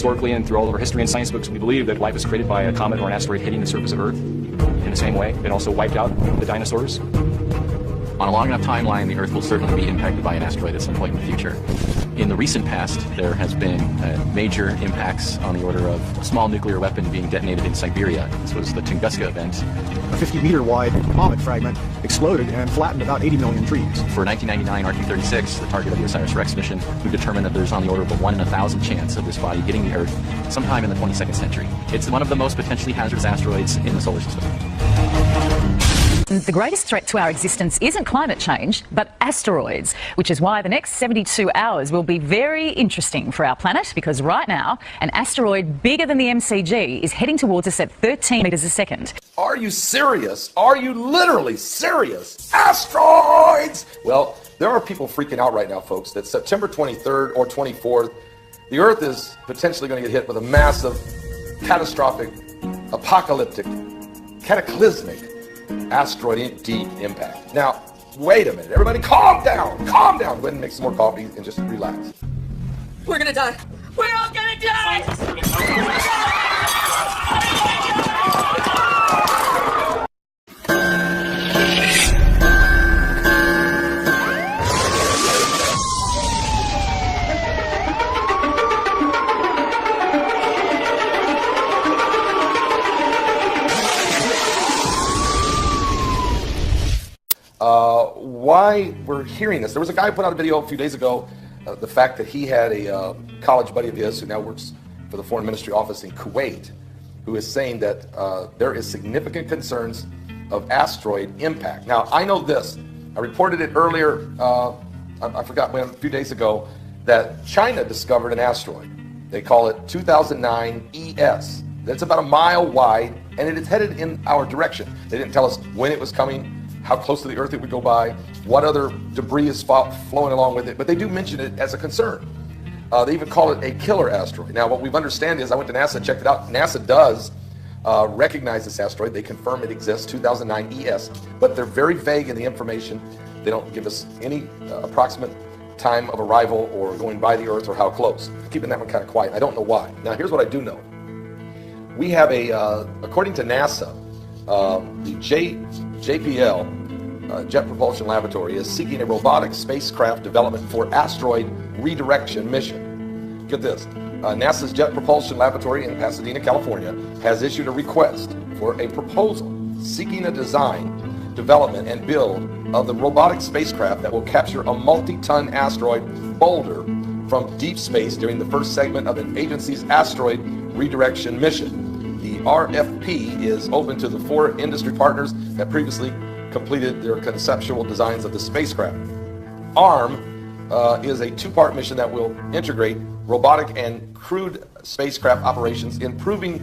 historically and through all of our history and science books, we believe that life was created by a comet or an asteroid hitting the surface of Earth. In the same way, it also wiped out the dinosaurs. On a long enough timeline, the Earth will certainly be impacted by an asteroid at some point in the future. In the recent past, there has been major impacts on the order of a small nuclear weapon being detonated in Siberia. This was the Tunguska event. A 50-meter-wide comet fragment exploded and flattened about 80 million trees. For 1999 RQ-36, the target of the OSIRIS-REx mission, we determined that there's on the order of a 1 in 1,000 chance of this body hitting the Earth sometime in the 22nd century. It's one of the most potentially hazardous asteroids in the solar system. The greatest threat to our existence isn't climate change, but asteroids, which is why the next 72 hours will be very interesting for our planet, because right now, an asteroid bigger than the MCG is heading towards us at 13 meters a second. Are you serious? Are you literally serious? Asteroids! Well, there are people freaking out right now, folks, that September 23rd or 24th, the Earth is potentially going to get hit with a massive, catastrophic, apocalyptic, cataclysmic asteroid deep impact. Now, wait a minute. Everybody calm down. Calm down. Go ahead and make some more coffee and just relax. We're gonna die. We're all gonna die! Why we're hearing this. There was a guy who put out a video a few days ago, the fact that he had a college buddy of his who now works for the Foreign Ministry office in Kuwait, who is saying that there is significant concerns of asteroid impact. Now, I know this. I reported it earlier, I forgot when, a few days ago, that China discovered an asteroid. They call it 2009 ES. That's about a mile wide, and it is headed in our direction. They didn't tell us when it was coming, how close to the Earth it would go by, what other debris is flowing along with it, but they do mention it as a concern. They even call it a killer asteroid. Now, what we've understand is, I went to NASA and checked it out. NASA does recognize this asteroid. They confirm it exists, 2009 ES, but they're very vague in the information. They don't give us any approximate time of arrival or going by the Earth or how close. Keeping that one kind of quiet. I don't know why. Now, here's what I do know. We have according to NASA, the JPL, Jet Propulsion Laboratory, is seeking a robotic spacecraft development for asteroid redirection mission. Get this. NASA's Jet Propulsion Laboratory in Pasadena, California, has issued a request for a proposal seeking a design, development, and build of the robotic spacecraft that will capture a multi-ton asteroid boulder from deep space during the first segment of an agency's asteroid redirection mission. The RFP is open to the 4 industry partners that previously completed their conceptual designs of the spacecraft. ARM is a 2-part mission that will integrate robotic and crewed spacecraft operations, improving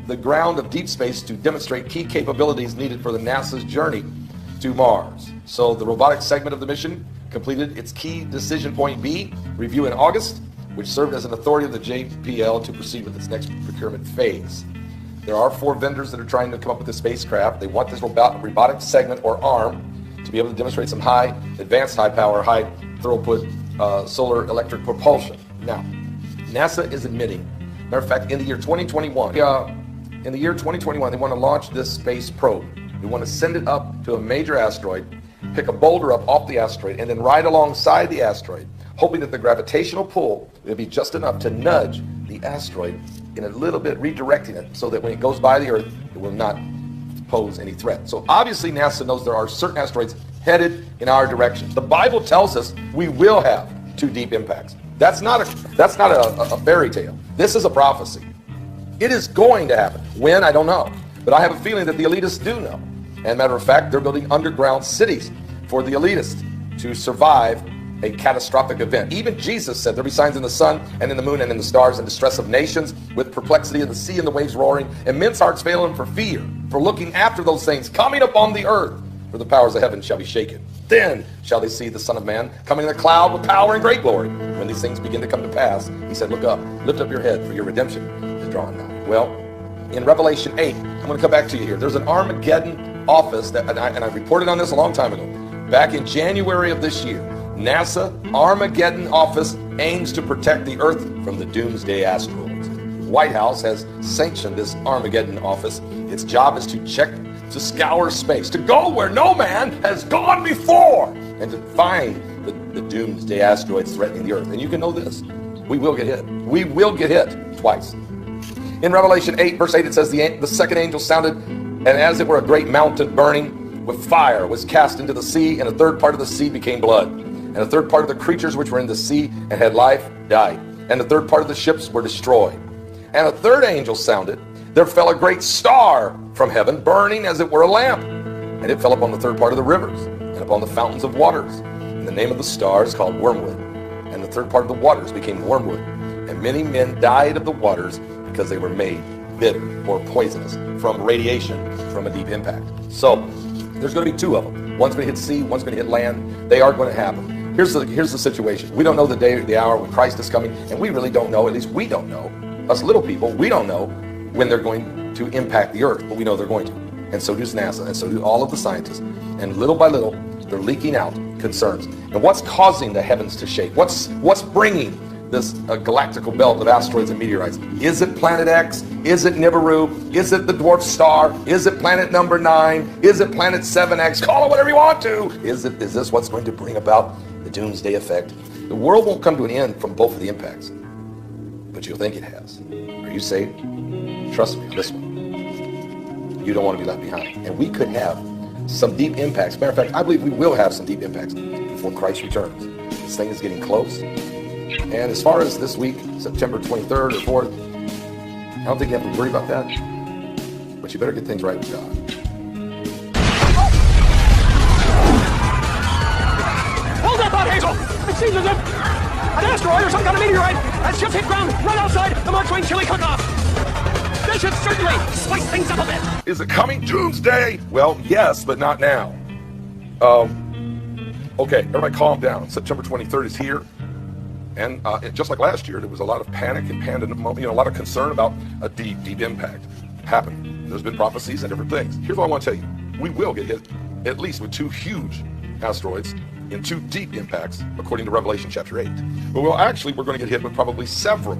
the ground of deep space to demonstrate key capabilities needed for the NASA's journey to Mars. So the robotic segment of the mission completed its key decision point B review in August, which served as an authority of the JPL to proceed with its next procurement phase. There are 4 vendors that are trying to come up with this spacecraft. They want this robotic segment, or ARM, to be able to demonstrate some advanced high power, high throughput solar electric propulsion. Now, NASA is admitting, matter of fact, in the year 2021, they want to launch this space probe. They want to send it up to a major asteroid, pick a boulder up off the asteroid, and then ride alongside the asteroid, hoping that the gravitational pull will be just enough to nudge the asteroid in a little bit, redirecting it so that when it goes by the Earth, it will not pose any threat. So obviously NASA knows there are certain asteroids headed in our direction. The Bible tells us we will have 2 deep impacts. That's not a fairy tale. This is a prophecy. It is going to happen. When, I don't know. But I have a feeling that the elitists do know. And matter of fact, they're building underground cities for the elitists to survive a catastrophic event. Even Jesus said there'll be signs in the sun and in the moon and in the stars, and distress of nations, with perplexity in the sea and the waves roaring, and men's hearts failing for fear, for looking after those things coming upon the earth. For the powers of heaven shall be shaken. Then shall they see the Son of Man coming in a cloud with power and great glory. When these things begin to come to pass, he said, look up, lift up your head, for your redemption is drawing nigh. Well, in Revelation 8, I'm going to come back to you here. There's an Armageddon office, and I reported on this a long time ago. Back in January of this year, NASA Armageddon office aims to protect the Earth from the doomsday asteroids. White House has sanctioned this Armageddon office. Its job is to scour space, to go where no man has gone before, and to find the doomsday asteroids threatening the earth. And you can know this: we will get hit. We will get hit twice. In Revelation 8, verse 8, it says, the second angel sounded, and as it were a great mountain burning with fire was cast into the sea, and a third part of the sea became blood. And a third part of the creatures which were in the sea and had life died. And the third part of the ships were destroyed. And a third angel sounded. There fell a great star from heaven, burning as it were a lamp. And it fell upon the third part of the rivers, and upon the fountains of waters. And the name of the star is called Wormwood. And the third part of the waters became wormwood. And many men died of the waters, because they were made bitter or poisonous from radiation from a deep impact. So there's going to be two of them. One's going to hit sea, one's going to hit land. They are going to happen. Here's the situation. We don't know the day or the hour when Christ is coming, and we really don't know, at least we don't know, us little people, we don't know when they're going to impact the earth, but we know they're going to. And so does NASA, and so do all of the scientists. And little by little, they're leaking out concerns. And what's causing the heavens to shake? What's bringing this galactical belt of asteroids and meteorites? Is it Planet X? Is it Nibiru? Is it the dwarf star? Is it planet number 9? Is it planet 7X? Call it whatever you want to. Is this what's going to bring about the doomsday effect? The world won't come to an end from both of the impacts, but you'll think it has. Are you saved? Trust me on this one. You don't want to be left behind. And we could have some deep impacts. Matter of fact, I believe we will have some deep impacts before Christ returns. This thing is getting close. And as far as this week, September 23rd or 4th, I don't think you have to worry about that. But you better get things right with God. Hold up, Hot Hazel! It seems as if an asteroid or some kind of meteorite has just hit ground right outside the Mark Twain chili cook-off. They should certainly spice things up a bit. Is it coming doomsday? Well, yes, but not now. Okay, everybody calm down. September 23rd is here. And just like last year, there was a lot of panic and a lot of concern about a deep impact happening. There's been prophecies and different things. Here's what I want to tell you. We will get hit at least with 2 huge asteroids in 2 deep impacts, according to Revelation chapter 8. But we're going to get hit with probably several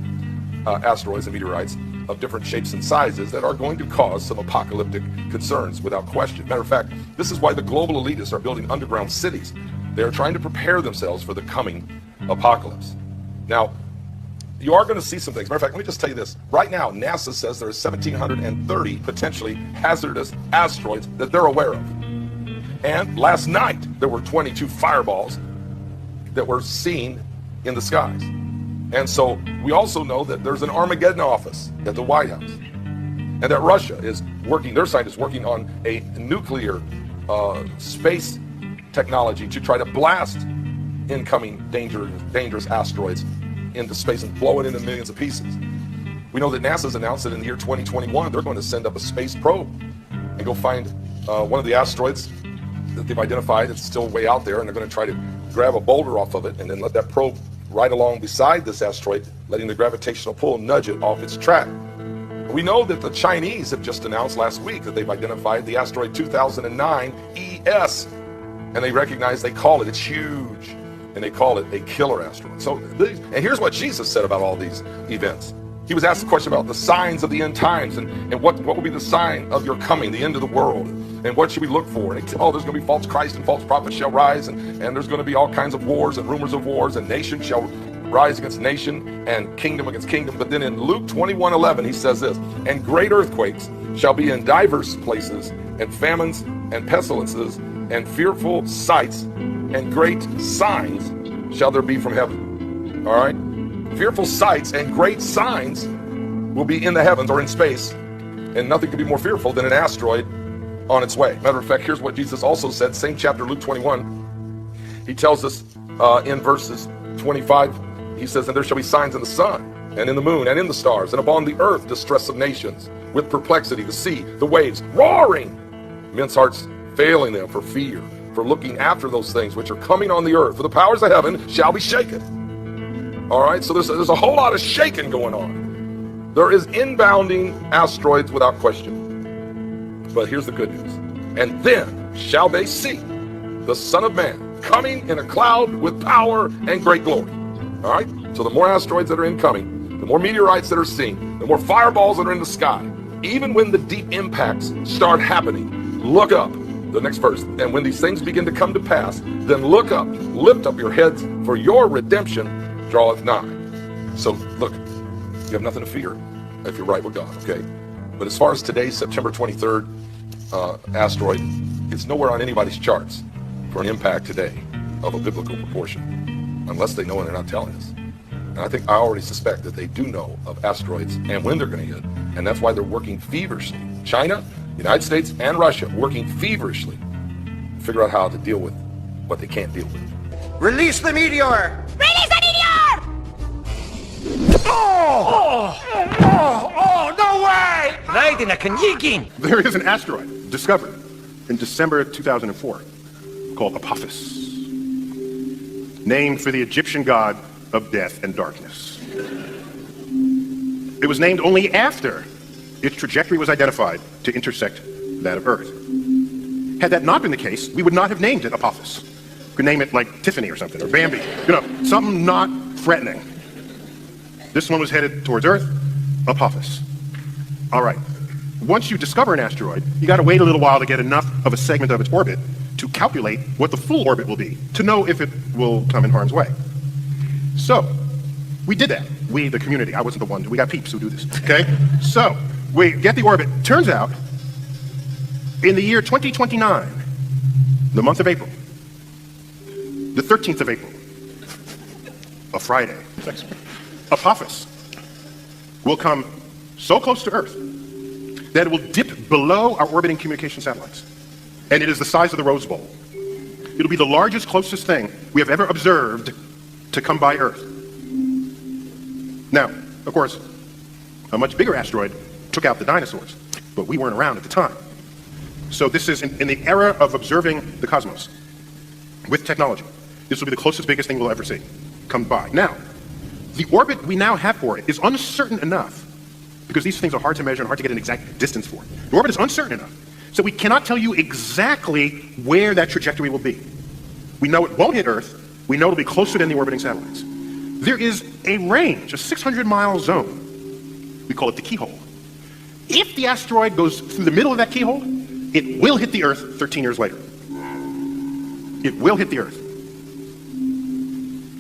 asteroids and meteorites of different shapes and sizes that are going to cause some apocalyptic concerns without question. Matter of fact, this is why the global elitists are building underground cities. They are trying to prepare themselves for the coming apocalypse. Now, you are going to see some things. Matter of fact, let me just tell you this. Right now, NASA says there are 1,730 potentially hazardous asteroids that they're aware of. And last night, there were 22 fireballs that were seen in the skies. And so we also know that there's an Armageddon office at the White House. And that Russia is working, their side is working on a nuclear space technology to try to blast incoming dangerous asteroids into space and blow it into millions of pieces. We know that NASA's announced that in the year 2021, they're going to send up a space probe and go find one of the asteroids that they've identified that's still way out there, and they're going to try to grab a boulder off of it and then let that probe ride along beside this asteroid, letting the gravitational pull nudge it off its track. We know that the Chinese have just announced last week that they've identified the asteroid 2009 ES, and they call it's huge, and they call it a killer asteroid. So, and here's what Jesus said about all these events. He was asked a question about the signs of the end times, and what will be the sign of your coming, the end of the world, and what should we look for? And he said, there's going to be false Christ and false prophets shall rise, and there's going to be all kinds of wars and rumors of wars, and nation shall rise against nation and kingdom against kingdom. But then in Luke 21:11, he says this, and great earthquakes shall be in diverse places, and famines and pestilences, and fearful sights, and great signs shall there be from heaven. All right? Fearful sights and great signs will be in the heavens or in space, and nothing could be more fearful than an asteroid on its way. Matter of fact, here's what Jesus also said, same chapter, Luke 21. He tells us in verses 25, he says, and there shall be signs in the sun, and in the moon, and in the stars, and upon the earth distress of nations, with perplexity, the sea, the waves, roaring, men's hearts failing them for fear, for looking after those things which are coming on the earth, for the powers of heaven shall be shaken. All right, so there's a whole lot of shaking going on. There is inbounding asteroids without question. But here's the good news. And then shall they see the Son of Man coming in a cloud with power and great glory. All right, so the more asteroids that are incoming, the more meteorites that are seen, the more fireballs that are in the sky, even when the deep impacts start happening, look up. The next verse. And when these things begin to come to pass, then look up, lift up your heads, for your redemption draweth nigh. So look, you have nothing to fear if you're right with God, okay? But as far as today's September 23rd asteroid, it's nowhere on anybody's charts for an impact today of a biblical proportion, unless they know and they're not telling us. And I think I already suspect that they do know of asteroids and when they're going to hit, and that's why they're working feverishly. China, United States, and Russia working feverishly to figure out how to deal with what they can't deal with. Release the meteor! Release the meteor! Oh, no way! There is an asteroid discovered in December 2004 called Apophis, named for the Egyptian god of death and darkness. It was named only after its trajectory was identified to intersect that of Earth. Had that not been the case, we would not have named it Apophis. We could name it like Tiffany or something, or Bambi, something not threatening. This one was headed towards Earth, Apophis. All right, once you discover an asteroid, you gotta wait a little while to get enough of a segment of its orbit to calculate what the full orbit will be, to know if it will come in harm's way. So, we did that. We, the community, I wasn't the one, we got peeps who do this, okay? So, we get the orbit. Turns out, in the year 2029, the month of April, the 13th of April, a Friday, Apophis will come so close to Earth that it will dip below our orbiting communication satellites. And it is the size of the Rose Bowl. It'll be the largest, closest thing we have ever observed to come by Earth. Now, of course, a much bigger asteroid took out the dinosaurs, but we weren't around at the time. So this is in the era of observing the cosmos with technology. This will be the closest, biggest thing we'll ever see come by. Now, the orbit we now have for it is uncertain enough, because these things are hard to measure and hard to get an exact distance for. The orbit is uncertain enough, so we cannot tell you exactly where that trajectory will be. We know it won't hit Earth. We know it'll be closer than the orbiting satellites. There is a range, a 600-mile zone. We call it the keyhole. If the asteroid goes through the middle of that keyhole, it will hit the Earth 13 years later. It will hit the Earth.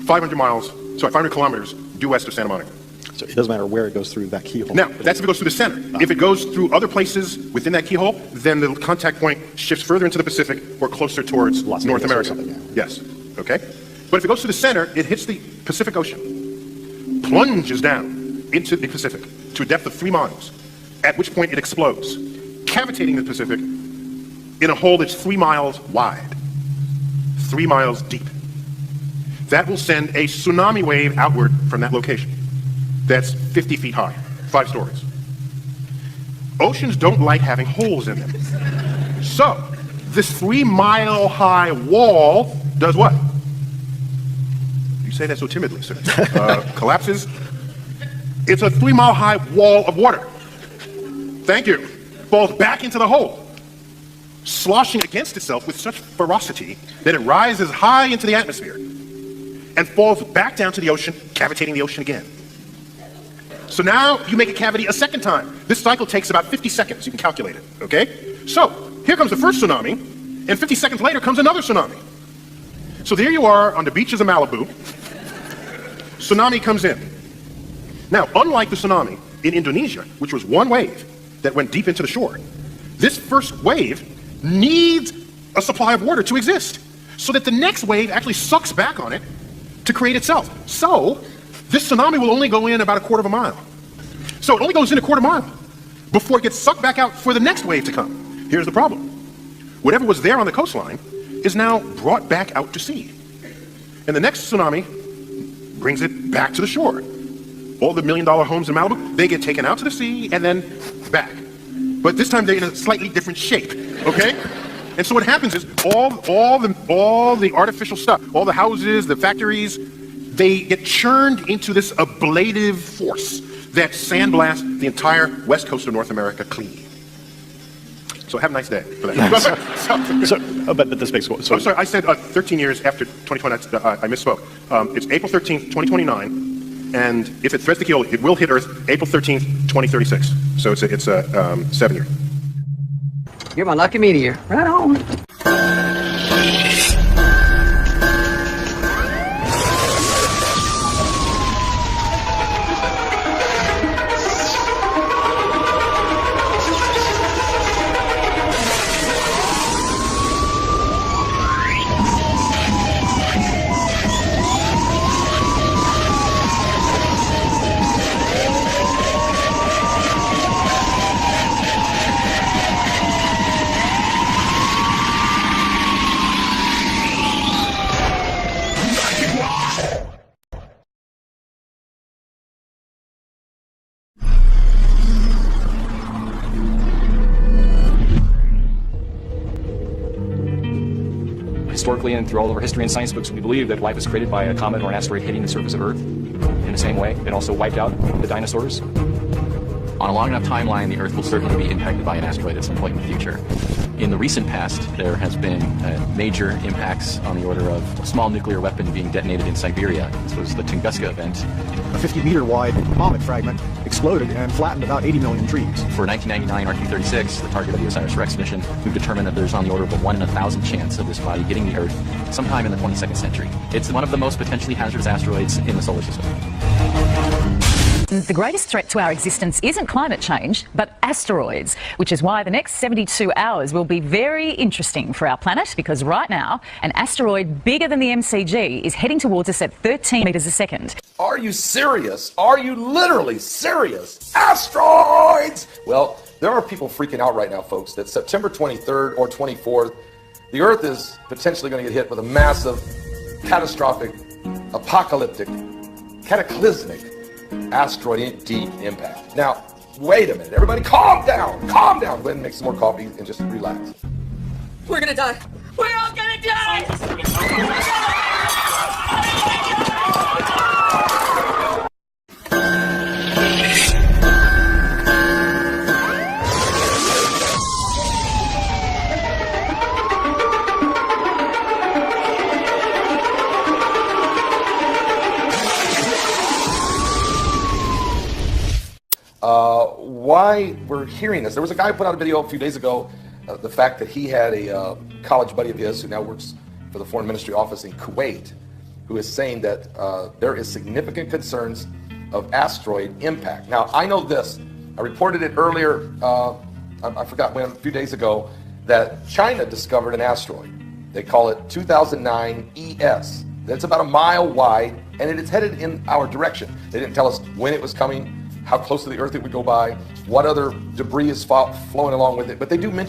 500 kilometers due west of Santa Monica. So it doesn't matter where it goes through that keyhole. Now, that's if it goes through the center. If it goes through other places within that keyhole, then the contact point shifts further into the Pacific or closer towards North America. Yes, okay? But if it goes through the center, it hits the Pacific Ocean, plunges down into the Pacific to a depth of 3 miles, at which point it explodes, cavitating the Pacific in a hole that's 3 miles wide, 3 miles deep. That will send a tsunami wave outward from that location. That's 50 feet high, 5 stories. Oceans don't like having holes in them. So, this 3-mile high wall does what? You say that so timidly, sir. Collapses. It's a 3-mile high wall of water. Thank you. Falls back into the hole, sloshing against itself with such ferocity that it rises high into the atmosphere and falls back down to the ocean, cavitating the ocean again. So now you make a cavity a second time. This cycle takes about 50 seconds. You can calculate it, okay? So here comes the first tsunami, and 50 seconds later comes another tsunami. So there you are on the beaches of Malibu. Tsunami comes in. Now, unlike the tsunami in Indonesia, which was one wave that went deep into the shore, this first wave needs a supply of water to exist so that the next wave actually sucks back on it to create itself. So this tsunami will only go in about 1/4 mile. So it only goes in 1/4 mile before it gets sucked back out for the next wave to come. Here's the problem. Whatever was there on the coastline is now brought back out to sea. And the next tsunami brings it back to the shore. All the $1 million homes in Malibu, they get taken out to the sea and then back. But this time they're in a slightly different shape, okay? And so what happens is all the artificial stuff, all the houses, the factories, they get churned into this ablative force that sandblasts the entire west coast of North America clean. So have a nice day for that. But this makes sense. I'm sorry, I said 13 years after 2020, I misspoke. It's April 13th, 2029, and if it threads the keyhole, it will hit Earth April 13th, 2036. So it's a 7 year. You're my lucky meteor. Right on. Historically and through all of our history and science books, we believe that life was created by a comet or an asteroid hitting the surface of Earth. In the same way, it also wiped out the dinosaurs. On a long enough timeline, the Earth will certainly be impacted by an asteroid at some point in the future. In the recent past, there has been major impacts on the order of a small nuclear weapon being detonated in Siberia. This was the Tunguska event. A 50-meter-wide comet fragment exploded and flattened about 80 million trees. For 1999 RQ-36, the target of the OSIRIS-REx mission, we've determined that there's on the order of a 1 in 1,000 chance of this body hitting the Earth sometime in the 22nd century. It's one of the most potentially hazardous asteroids in the solar system. The greatest threat to our existence isn't climate change, but asteroids, which is why the next 72 hours will be very interesting for our planet, because right now, an asteroid bigger than the MCG is heading towards us at 13 meters a second. Are you serious? Are you literally serious? Asteroids! Well, there are people freaking out right now, folks, that September 23rd or 24th, the Earth is potentially going to get hit with a massive, catastrophic, apocalyptic, cataclysmic asteroid deep impact. Now, wait a minute. Everybody calm down. Calm down. Go ahead and make some more coffee and just relax. We're gonna die. We're all gonna die! Why we're hearing this. There was a guy who put out a video a few days ago, the fact that he had a college buddy of his who now works for the Foreign Ministry office in Kuwait, who is saying that there is significant concerns of asteroid impact. Now, I know this. I reported it earlier, I forgot when, a few days ago, that China discovered an asteroid. They call it 2009 ES. That's about a mile wide, and it is headed in our direction. They didn't tell us when it was coming, how close to the Earth it would go by, what other debris is flowing along with it, but they do mention